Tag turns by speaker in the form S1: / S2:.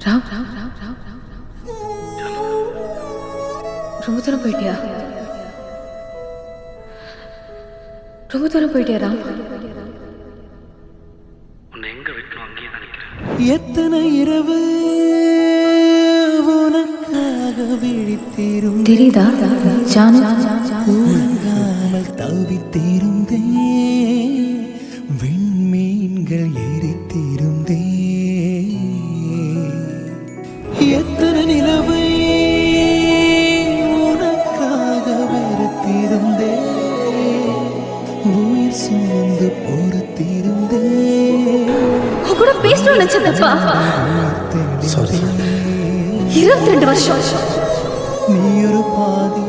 S1: ராவ் ராவ் ராவ் ராவ் ராவ் ரொம்ப தூரம் போயிட்டியா? ரொம்ப தூரம் போயிட்டியா ராம்?
S2: உன்னை எங்க வைக்கணும் அங்கேயே தான் நிற்கிறேன்.
S3: எத்தனை இரவு உனக்காக விழித்திரும்
S1: தெரியுதா ஜானு?
S3: உறங்காமல் தவித்திருந்தே விண்மீன்கள் எரித்திருந்தே எத்தனை நிலவை உனக்காக வெறுத்திருந்தே உயிர் சுமந்து பொறுத்திருந்தே
S1: கூட பேசணும்னு நினைச்சதப்பா.
S3: 22
S1: வருஷம்
S3: நீ ஒரு பாதி